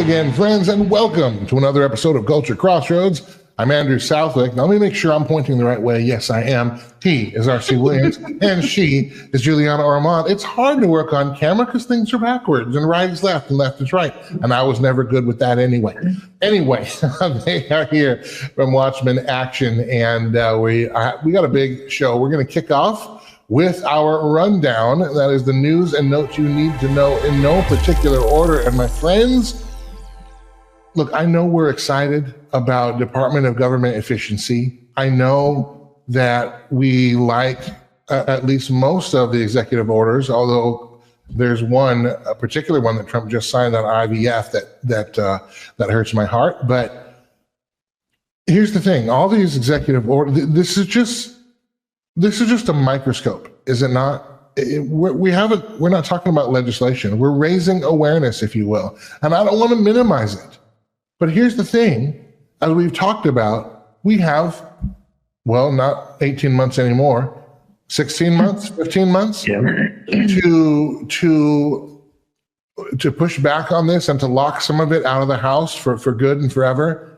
again, friends, and welcome to another episode of Culture Crossroads. I'm Andrew Southwick. Now, let me make sure I'm pointing the right way. Yes, I am. He is R.C. Williams, and she is Julianna Ormond. It's hard to work on camera because things are backwards, and right is left, and left is right. And I was never good with that anyway. Anyway, they are here from Watchmen Action, and we got a big show. We're going to kick off with our rundown. That is the news and notes you need to know in no particular order. And my friends, look, I know we're excited about Department of Government efficiency. I know that we like at least most of the executive orders, although there's a particular one that Trump just signed on IVF that hurts my heart. But here's the thing: all these executive orders, this is just a microscope, is it not? We're not talking about legislation. We're raising awareness, if you will, and I don't want to minimize it. But here's the thing, as we've talked about, we have, well, not 18 months anymore, 16 months, 15 months to push back on this and to lock some of it out of the House for good and forever.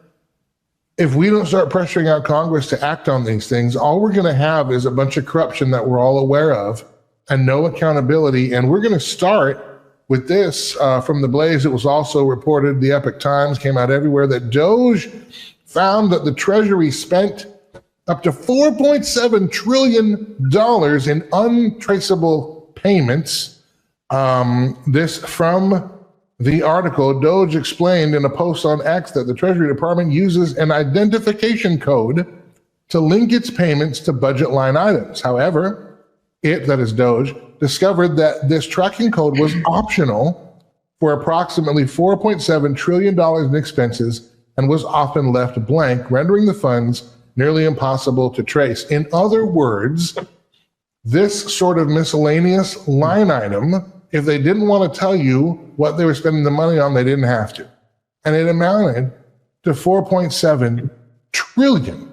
If we don't start pressuring our Congress to act on these things, all we're going to have is a bunch of corruption that we're all aware of and no accountability. And we're going to start with this from the Blaze. It was also reported, the Epoch Times came out everywhere, that DOGE found that the Treasury spent up to $4.7 trillion in untraceable payments. This from the article. DOGE explained in a post on X that the Treasury Department uses an identification code to link its payments to budget line items. However, that is DOGE, discovered that this tracking code was optional for approximately $4.7 trillion in expenses and was often left blank, rendering the funds nearly impossible to trace. In other words, this sort of miscellaneous line item, if they didn't want to tell you what they were spending the money on, they didn't have to. And it amounted to $4.7 trillion.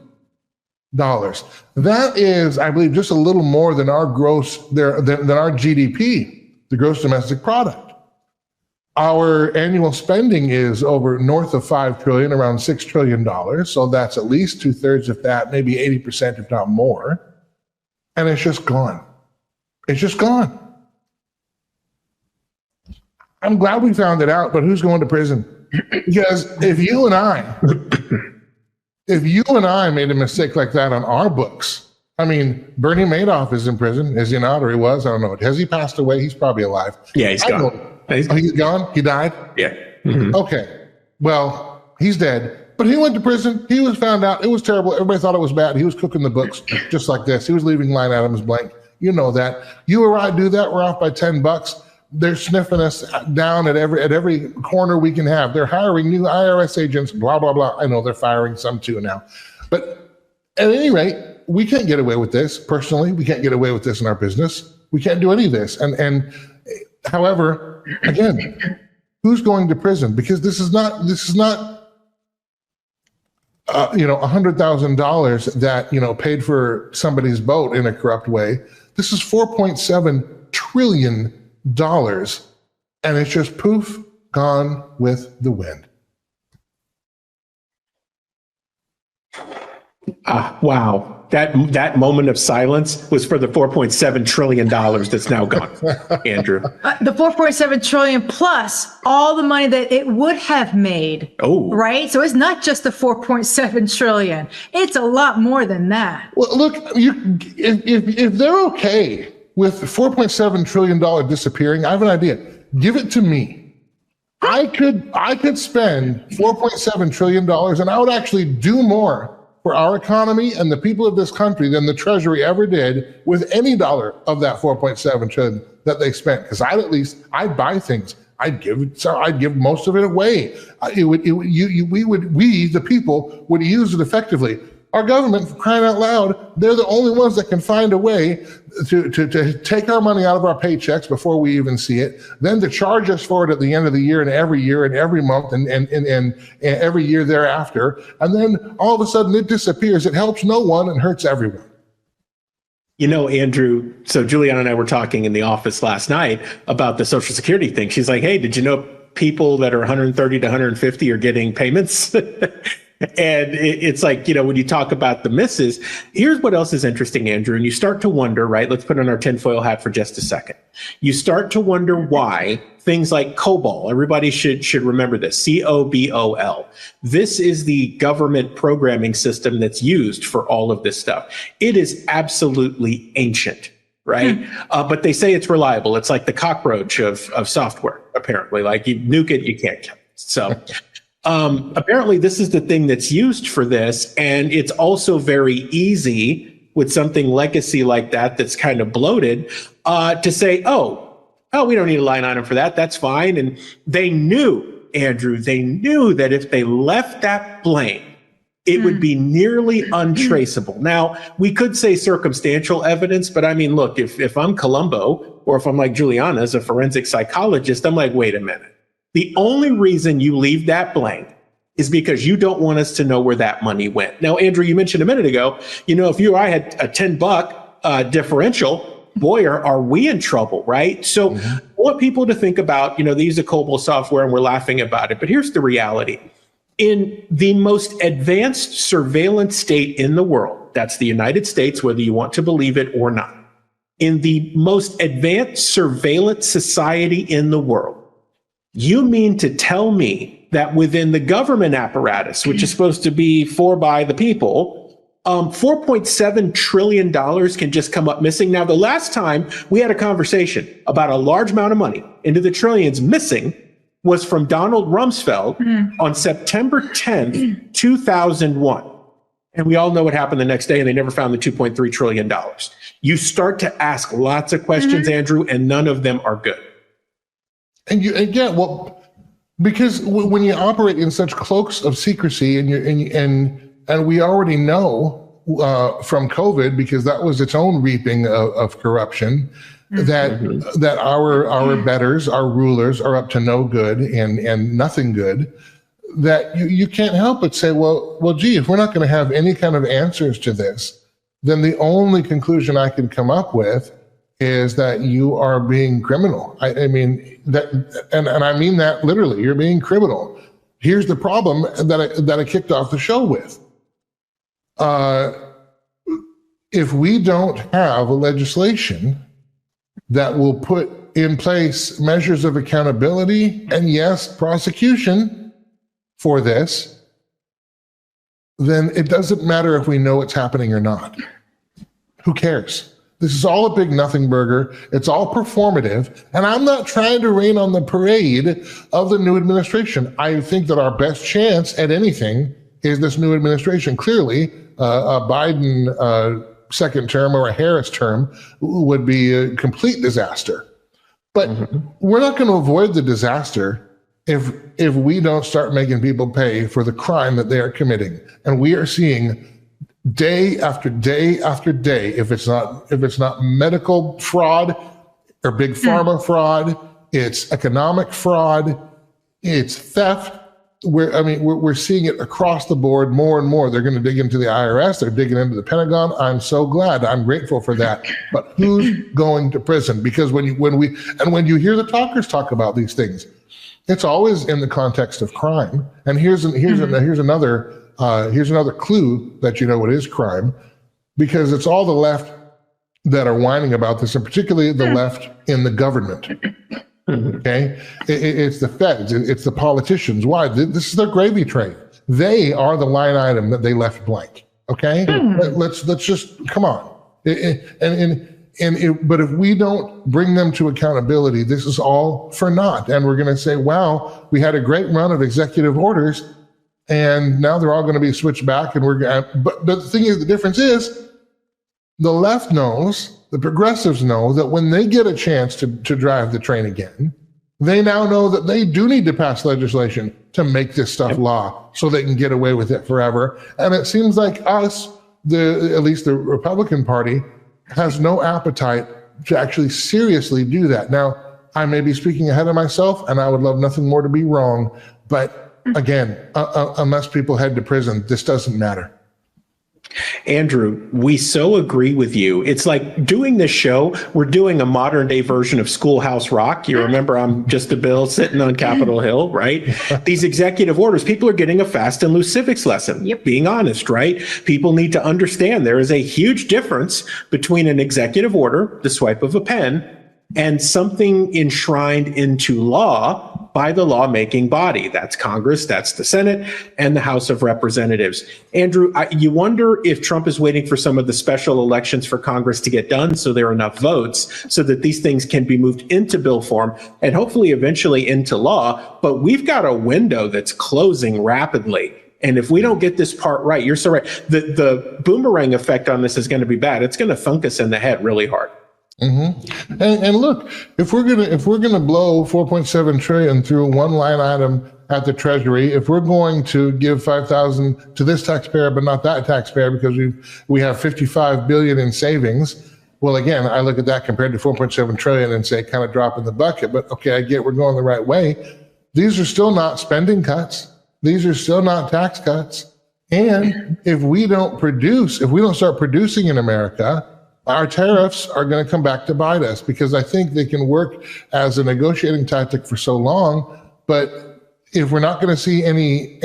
That is, I believe, just a little more than our than our GDP, the gross domestic product. Our annual spending is north of $5 trillion, around $6 trillion. So that's at least 2/3 of that, maybe 80%, if not more. And it's just gone. It's just gone. I'm glad we found it out, but who's going to prison? Because if you and I made a mistake like that on our books, I mean, Bernie Madoff is in prison, is he not? Or he was? I don't know. Has he passed away? He's probably alive. Yeah, he's gone. He's gone? He died? Yeah. Mm-hmm. Okay. Well, he's dead. But he went to prison. He was found out. It was terrible. Everybody thought it was bad. He was cooking the books just like this. He was leaving line items blank. You know that. You or I do that, we're off by $10. They're sniffing us down at every corner we can have. They're hiring new IRS agents, blah, blah, blah. I know they're firing some too now. But at any rate, we can't get away with this. Personally, we can't get away with this in our business. We can't do any of this. And however, again, who's going to prison? Because this is not $100,000 that, paid for somebody's boat in a corrupt way. This is $4.7 trillion. And it's just poof, gone with the wind. Wow. That moment of silence was for the $4.7 trillion that's now gone, Andrew. The $4.7 trillion plus all the money that it would have made. Oh, right. So it's not just the $4.7 trillion. It's a lot more than that. Well, look, if they're okay with $4.7 trillion disappearing, I have an idea. Give it to me. I could spend $4.7 trillion and I would actually do more for our economy and the people of this country than the Treasury ever did with any dollar of that $4.7 trillion that they spent. Because I'd buy things. I'd give most of it away. We, the people, would use it effectively. Our government, for crying out loud, they're the only ones that can find a way to take our money out of our paychecks before we even see it, then to charge us for it at the end of the year and every month and every year thereafter. And then all of a sudden it disappears. It helps no one and hurts everyone. You know, Andrew, so Julianna and I were talking in the office last night about the Social Security thing. She's like, hey, did you know people that are 130 to 150 are getting payments. And it's like, when you talk about the misses, here's what else is interesting, Andrew. And you start to wonder, right? Let's put on our tinfoil hat for just a second. You start to wonder why things like COBOL, everybody should remember this, COBOL. This is the government programming system that's used for all of this stuff. It is absolutely ancient, right? But they say it's reliable. It's like the cockroach of software, apparently. Like you nuke it, you can't kill it. So apparently this is the thing that's used for this. And it's also very easy with something legacy like that that's kind of bloated to say, oh, we don't need a line item for that. That's fine. And they knew, Andrew, that if they left that blank, it would be nearly untraceable. Now, we could say circumstantial evidence, but I mean, look, if I'm Columbo or if I'm like Julianna as a forensic psychologist, I'm like, wait a minute. The only reason you leave that blank is because you don't want us to know where that money went. Now, Andrew, you mentioned a minute ago, if you or I had a $10 differential, boy, are we in trouble, right? So I want people to think about, they use a COBOL software and we're laughing about it. But here's the reality. In the most advanced surveillance state in the world, that's the United States, whether you want to believe it or not, in the most advanced surveillance society in the world, you mean to tell me that within the government apparatus, which is supposed to be for by the people, $4.7 trillion can just come up missing? Now, the last time we had a conversation about a large amount of money into the trillions missing was from Donald Rumsfeld on September 10th, 2001. And we all know what happened the next day, and they never found the $2.3 trillion. You start to ask lots of questions, Andrew, and none of them are good. Because when you operate in such cloaks of secrecy, and we already know from COVID, because that was its own reaping of corruption, that our betters, our rulers, are up to no good and nothing good. That you can't help but say, well, gee, if we're not going to have any kind of answers to this, then the only conclusion I can come up with is that you are being criminal. I mean that, and I mean that literally. You're being criminal. Here's the problem that I kicked off the show with. If we don't have a legislation that will put in place measures of accountability and, yes, prosecution for this, then it doesn't matter if we know it's happening or not. Who cares? This is all a big nothing burger. It's all performative. And I'm not trying to rain on the parade of the new administration. I think that our best chance at anything is this new administration. Clearly, a Biden second term or a Harris term would be a complete disaster. But we're not going to avoid the disaster if we don't start making people pay for the crime that they are committing. And we are seeing day after day after day, if it's not medical fraud or big pharma fraud, it's economic fraud, it's theft. We're seeing it across the board more and more. They're going to dig into the IRS. They're digging into the Pentagon. I'm so glad. I'm grateful for that. But who's going to prison? Because when you hear the talkers talk about these things, it's always in the context of crime. And here's another clue that you know what is crime, because it's all the left that are whining about this, and particularly the left in the government. Okay, it's the feds, it's the politicians. Why? This is their gravy train. They are the line item that they left blank. Okay, let's just come on. But if we don't bring them to accountability, this is all for naught. And we're going to say, wow, we had a great run of executive orders, and now they're all going to be switched back. But the thing is, the difference is, the left knows, the progressives know that when they get a chance to drive the train again, they now know that they do need to pass legislation to make this stuff law so they can get away with it forever. And it seems like at least the Republican Party, has no appetite to actually seriously do that. Now, I may be speaking ahead of myself, and I would love nothing more to be wrong. But again, unless people head to prison, this doesn't matter. Andrew, we so agree with you. It's like doing this show, we're doing a modern day version of Schoolhouse Rock. You remember I'm just a bill sitting on Capitol Hill, right? These executive orders, people are getting a fast and loose civics lesson, being honest, right? People need to understand there is a huge difference between an executive order, the swipe of a pen, and something enshrined into law by the lawmaking body. That's Congress, that's the Senate, and the House of Representatives. Andrew, you wonder if Trump is waiting for some of the special elections for Congress to get done so there are enough votes so that these things can be moved into bill form and hopefully eventually into law. But we've got a window that's closing rapidly. And if we don't get this part right, you're so right. The boomerang effect on this is going to be bad. It's going to thunk us in the head really hard. Mm-hmm. And look, if we're gonna blow 4.7 trillion through one line item at the Treasury, if we're going to give 5,000 to this taxpayer but not that taxpayer because we have 55 billion in savings, well, again, I look at that compared to 4.7 trillion and say kind of drop in the bucket. But okay, I get we're going the right way. These are still not spending cuts. These are still not tax cuts. And if we don't start producing in America, our tariffs are going to come back to bite us, because I think they can work as a negotiating tactic for so long. But if we're not going to see any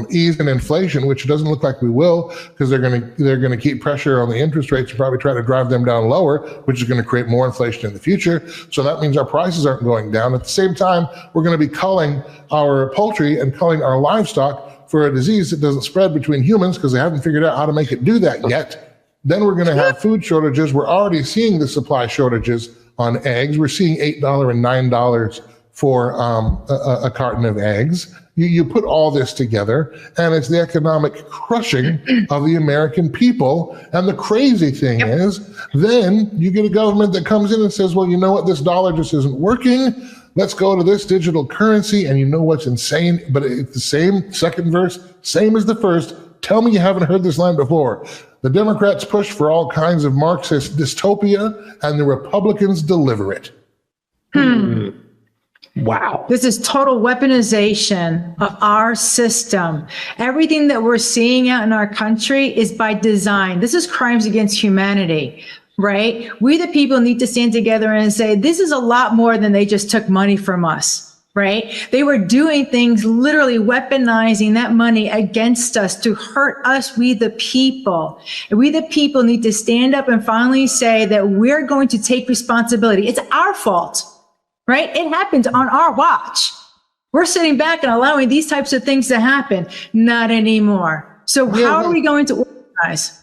ease in inflation, which it doesn't look like we will, because they're going to keep pressure on the interest rates and probably try to drive them down lower, which is going to create more inflation in the future. So that means our prices aren't going down. At the same time, we're going to be culling our poultry and culling our livestock for a disease that doesn't spread between humans because they haven't figured out how to make it do that yet. Then we're going to have food shortages. We're already seeing the supply shortages on eggs. We're seeing $8 and $9 for a carton of eggs. You put all this together, and it's the economic crushing of the American people. And the crazy thing is, then you get a government that comes in and says, well, you know what? This dollar just isn't working. Let's go to this digital currency. And you know what's insane? But it's the same second verse, same as the first. Tell me you haven't heard this line before. The Democrats push for all kinds of Marxist dystopia, and the Republicans deliver it. Wow. This is total weaponization of our system. Everything that we're seeing out in our country is by design. This is crimes against humanity, right? We, the people, need to stand together and say, this is a lot more than they just took money from us. Right? They were doing things, literally weaponizing that money against us to hurt us, we the people. And we the people need to stand up and finally say that we're going to take responsibility. It's our fault, right? It happened on our watch. We're sitting back and allowing these types of things to happen. Not anymore. So how are we going to organize?